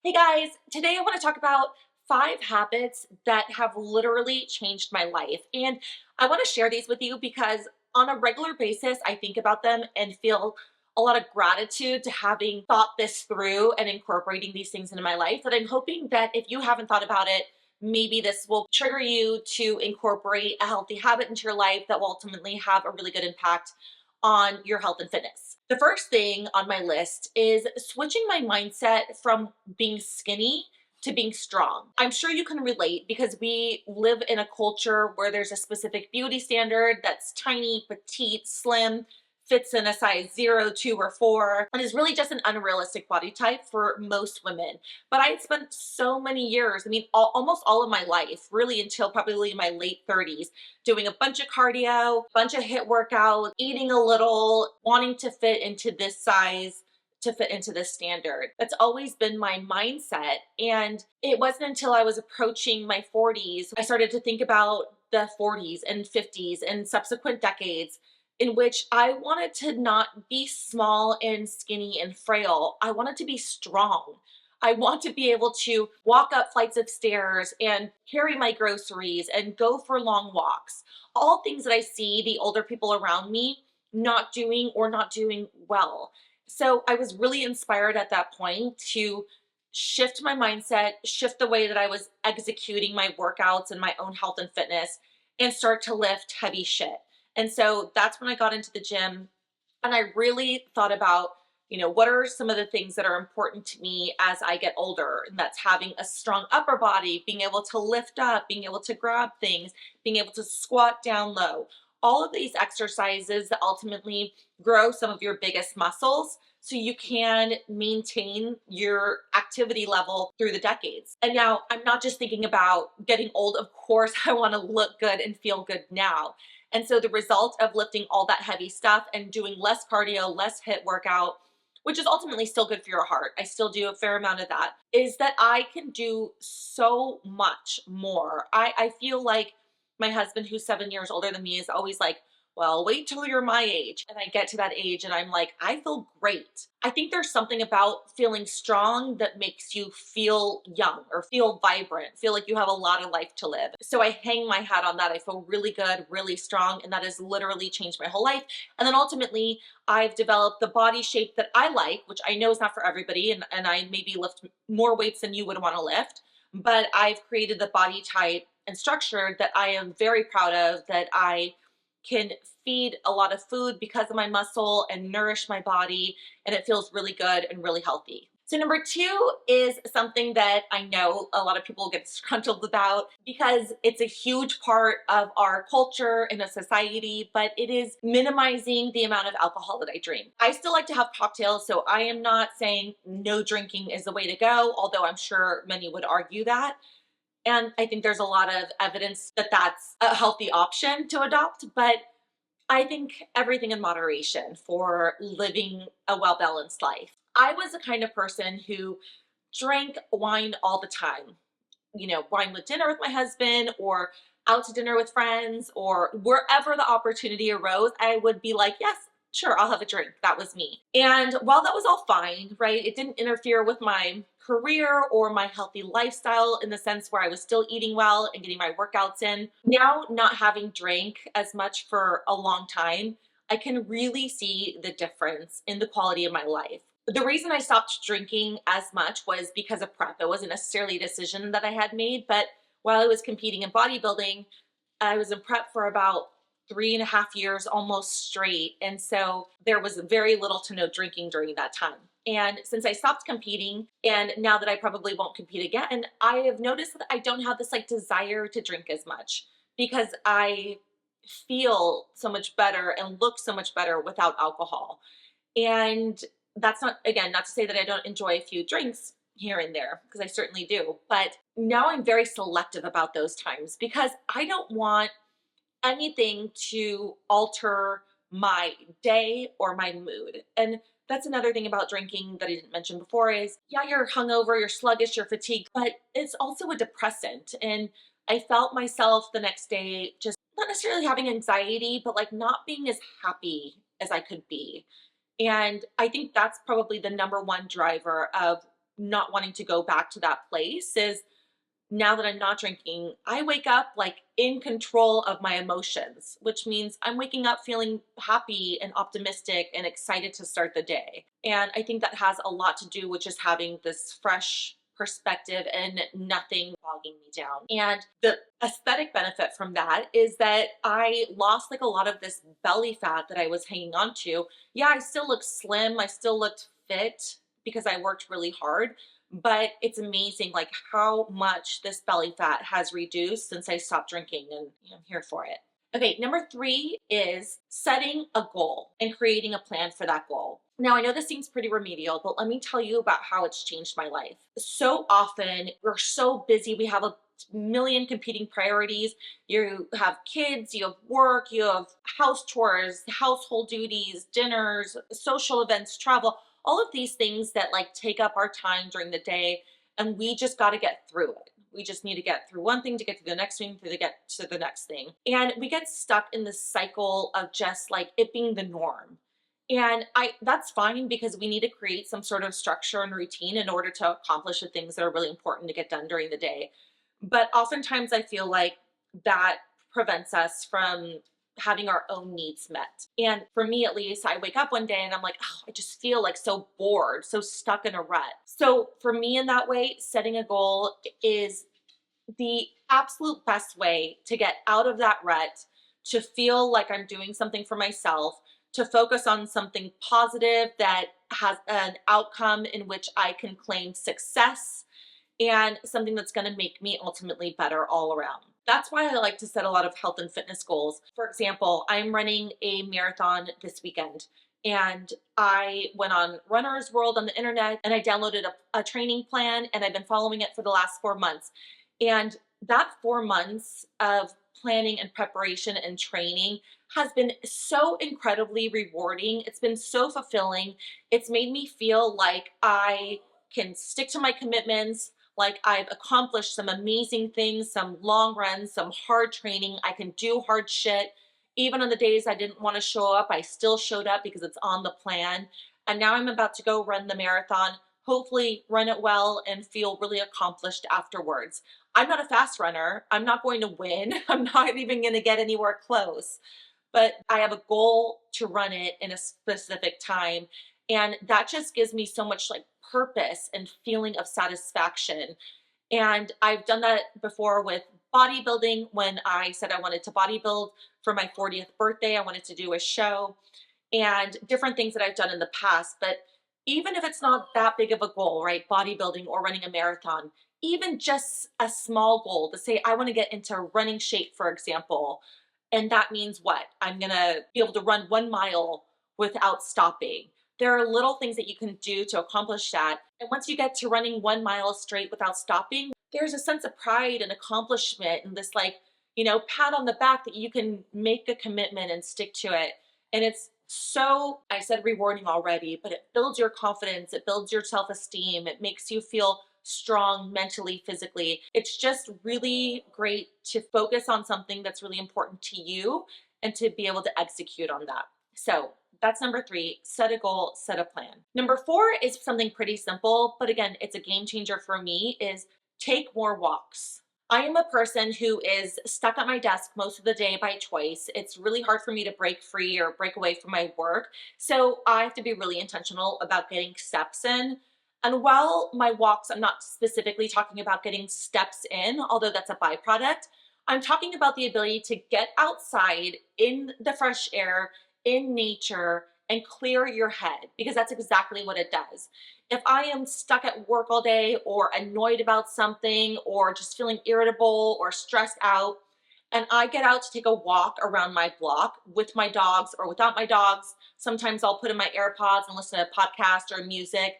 Hey guys, today I want to talk about 5 habits that have literally changed my life. And I want to share these with you because on a regular basis, I think about them and feel a lot of gratitude to having thought this through and incorporating these things into my life. That I'm hoping that if you haven't thought about it, maybe this will trigger you to incorporate a healthy habit into your life that will ultimately have a really good impact on your health and fitness. The first thing on my list is switching my mindset from being skinny to being strong. I'm sure you can relate because we live in a culture where there's a specific beauty standard that's tiny, petite, slim, fits in a size 0, 2, or 4, and is really just an unrealistic body type for most women. But I had spent so many years, almost all of my life, really until probably my late 30s, doing a bunch of cardio, bunch of HIIT workouts, eating a little, wanting to fit into this size, to fit into this standard. That's always been my mindset. And it wasn't until I was approaching my 40s, I started to think about the 40s and 50s and subsequent decades in which I wanted to not be small and skinny and frail. I wanted to be strong. I want to be able to walk up flights of stairs and carry my groceries and go for long walks. All things that I see the older people around me not doing or not doing well. So I was really inspired at that point to shift my mindset, shift the way that I was executing my workouts and my own health and fitness, and start to lift heavy shit. And so that's when I got into the gym and I really thought about, what are some of the things that are important to me as I get older? And that's having a strong upper body, being able to lift up, being able to grab things, being able to squat down low. All of these exercises that ultimately grow some of your biggest muscles so you can maintain your activity level through the decades. And now I'm not just thinking about getting old. Of course, I want to look good and feel good now. And so the result of lifting all that heavy stuff and doing less cardio, less HIIT workout, which is ultimately still good for your heart, I still do a fair amount of that, is that I can do so much more. I feel like my husband, who's 7 years older than me, is always like, well, wait till you're my age. And I get to that age and I'm like, I feel great. I think there's something about feeling strong that makes you feel young or feel vibrant, feel like you have a lot of life to live. So I hang my hat on that. I feel really good, really strong, and that has literally changed my whole life. And then ultimately, I've developed the body shape that I like, which I know is not for everybody, and I maybe lift more weights than you would want to lift, but I've created the body type and structure that I am very proud of, that I can feed a lot of food because of my muscle and nourish my body, and it feels really good and really healthy. So number 2 is something that I know a lot of people get disgruntled about because it's a huge part of our culture in a society, but it is minimizing the amount of alcohol that I drink. I still like to have cocktails, so I am not saying no drinking is the way to go, although I'm sure many would argue that. And I think there's a lot of evidence that that's a healthy option to adopt, but I think everything in moderation for living a well balanced life. I was the kind of person who drank wine all the time. Wine with dinner with my husband or out to dinner with friends or wherever the opportunity arose, I would be like, yes, sure, I'll have a drink. That was me. And while that was all fine, right, it didn't interfere with my career or my healthy lifestyle in the sense where I was still eating well and getting my workouts in. Now, not having drank as much for a long time, I can really see the difference in the quality of my life. The reason I stopped drinking as much was because of prep. It wasn't necessarily a decision that I had made, but while I was competing in bodybuilding, I was in prep for about 3.5 years almost straight. And so there was very little to no drinking during that time. And since I stopped competing, and now that I probably won't compete again, I have noticed that I don't have this desire to drink as much because I feel so much better and look so much better without alcohol. And that's not, again, not to say that I don't enjoy a few drinks here and there, because I certainly do. But now I'm very selective about those times because I don't want anything to alter my day or my mood. And that's another thing about drinking that I didn't mention before is, yeah, you're hungover, you're sluggish, you're fatigued, but it's also a depressant. And I felt myself the next day just not necessarily having anxiety, but not being as happy as I could be. And I think that's probably the number one driver of not wanting to go back to that place is now that I'm not drinking, I wake up like in control of my emotions, which means I'm waking up feeling happy and optimistic and excited to start the day. And I think that has a lot to do with just having this fresh perspective and nothing bogging me down. And the aesthetic benefit from that is that I lost like a lot of this belly fat that I was hanging on to. Yeah, I still look slim, I still looked fit because I worked really hard, but it's amazing like how much this belly fat has reduced since I stopped drinking, and I'm here for it. Okay, number 3 is setting a goal and creating a plan for that goal. Now, I know this seems pretty remedial, but let me tell you about how it's changed my life. So often we're so busy, we have a million competing priorities. You have kids, you have work, you have house chores, household duties, dinners, social events, travel, all of these things that like take up our time during the day, and we just got to get through it. We just need to get through one thing to get to the next thing to get to the next thing, and we get stuck in this cycle of just like it being the norm. And I that's fine because we need to create some sort of structure and routine in order to accomplish the things that are really important to get done during the day. But oftentimes I feel like that prevents us from having our own needs met. And for me, at least, I wake up one day and I'm like, oh, I just feel like so bored, so stuck in a rut. So for me, in that way, setting a goal is the absolute best way to get out of that rut, to feel like I'm doing something for myself, to focus on something positive that has an outcome in which I can claim success, and something that's going to make me ultimately better all around. That's why I like to set a lot of health and fitness goals. For example, I'm running a marathon this weekend, and I went on Runner's World on the internet and I downloaded a training plan, and I've been following it for the last 4 months. And that 4 months of planning and preparation and training has been so incredibly rewarding. It's been so fulfilling. It's made me feel like I can stick to my commitments, like I've accomplished some amazing things, some long runs, some hard training. I can do hard shit. Even on the days I didn't want to show up, I still showed up because it's on the plan. And now I'm about to go run the marathon, hopefully run it well and feel really accomplished afterwards. I'm not a fast runner. I'm not going to win. I'm not even going to get anywhere close, but I have a goal to run it in a specific time. And that just gives me so much like purpose and feeling of satisfaction. And I've done that before with bodybuilding. When I said I wanted to bodybuild for my 40th birthday, I wanted to do a show, and different things that I've done in the past. But even if it's not that big of a goal, right? Bodybuilding or running a marathon, even just a small goal to say, I want to get into running shape, for example. And that means what? I'm going to be able to run 1 mile without stopping. There are little things that you can do to accomplish that. And once you get to running 1 mile straight without stopping, there's a sense of pride and accomplishment and this like, pat on the back that you can make a commitment and stick to it. And it's so, I said rewarding already, but it builds your confidence, it builds your self esteem, it makes you feel strong mentally, physically. It's just really great to focus on something that's really important to you and to be able to execute on that. So that's number 3, set a goal, set a plan. Number 4 is something pretty simple, but again, it's a game changer for me, is take more walks. I am a person who is stuck at my desk most of the day by choice. It's really hard for me to break free or break away from my work. So I have to be really intentional about getting steps in. And while my walks, I'm not specifically talking about getting steps in, although that's a byproduct. I'm talking about the ability to get outside in the fresh air, in nature, and clear your head, because that's exactly what it does. If I am stuck at work all day or annoyed about something or just feeling irritable or stressed out, and I get out to take a walk around my block with my dogs or without my dogs, sometimes I'll put in my AirPods and listen to a podcast or music.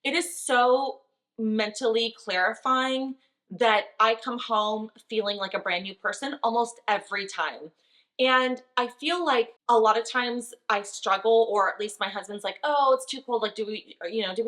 It is so mentally clarifying that I come home feeling like a brand new person almost every time. And I feel like a lot of times I struggle, or at least my husband's like, oh, it's too cold. Like, do we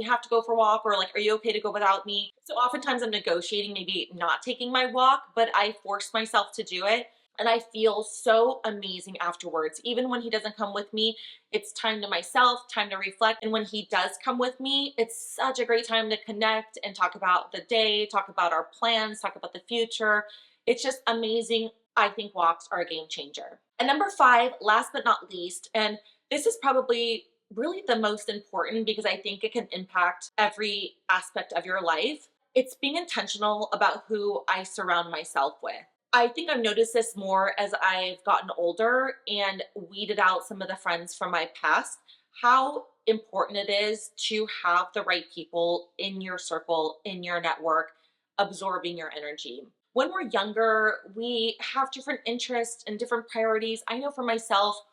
have to go for a walk? Or like, are you okay to go without me? So oftentimes I'm negotiating maybe not taking my walk, but I force myself to do it. And I feel so amazing afterwards. Even when he doesn't come with me, it's time to myself, time to reflect. And when he does come with me, it's such a great time to connect and talk about the day, talk about our plans, talk about the future. It's just amazing. I think walks are a game changer. And number five, last but not least, and this is probably really the most important because I think it can impact every aspect of your life. It's being intentional about who I surround myself with. I think I've noticed this more as I've gotten older and weeded out some of the friends from my past, how important it is to have the right people in your circle, in your network, absorbing your energy. When we're younger, we have different interests and different priorities. I know for myself,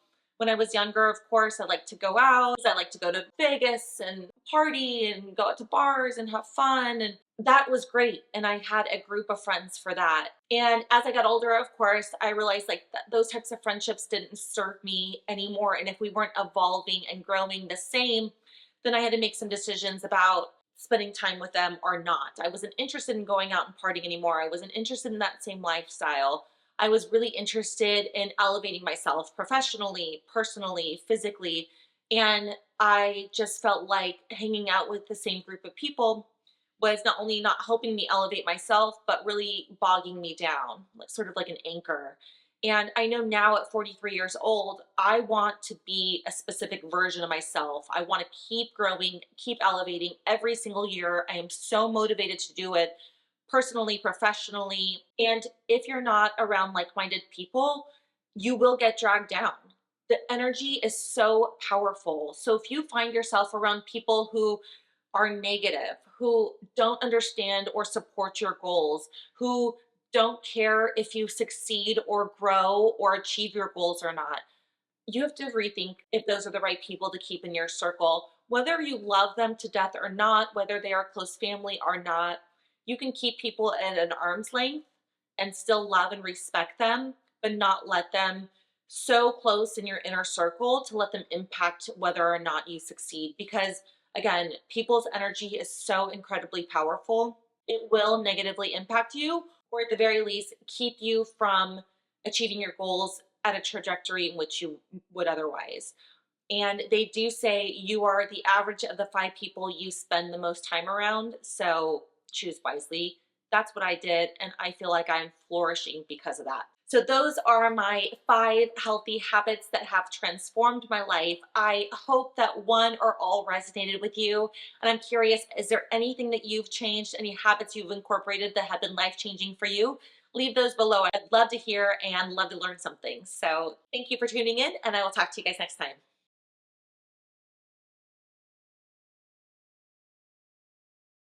when I was younger, of course, I like to go out. I like to go to Vegas and party and go out to bars and have fun. And that was great. And I had a group of friends for that. And as I got older, of course, I realized like those types of friendships didn't serve me anymore. And if we weren't evolving and growing the same, then I had to make some decisions about spending time with them or not. I wasn't interested in going out and partying anymore. I wasn't interested in that same lifestyle. I was really interested in elevating myself professionally, personally, physically. And I just felt like hanging out with the same group of people was not only not helping me elevate myself, but really bogging me down, like sort of like an anchor. And I know now at 43 years old, I want to be a specific version of myself. I want to keep growing, keep elevating every single year. I am so motivated to do it personally, professionally. And if you're not around like minded people, you will get dragged down. The energy is so powerful. So if you find yourself around people who are negative, who don't understand or support your goals, who don't care if you succeed or grow or achieve your goals or not, you have to rethink if those are the right people to keep in your circle. Whether you love them to death or not, whether they are close family or not, you can keep people at an arm's length and still love and respect them, but not let them so close in your inner circle to let them impact whether or not you succeed. Because again, people's energy is so incredibly powerful. It will negatively impact you, or at the very least, keep you from achieving your goals at a trajectory in which you would otherwise. And they do say you are the average of the five people you spend the most time around. So choose wisely. That's what I did. And I feel like I'm flourishing because of that. So, those are my five healthy habits that have transformed my life. I hope that one or all resonated with you. And I'm curious, is there anything that you've changed, any habits you've incorporated that have been life changing for you? Leave those below. I'd love to hear and love to learn something. So, thank you for tuning in, and I will talk to you guys next time.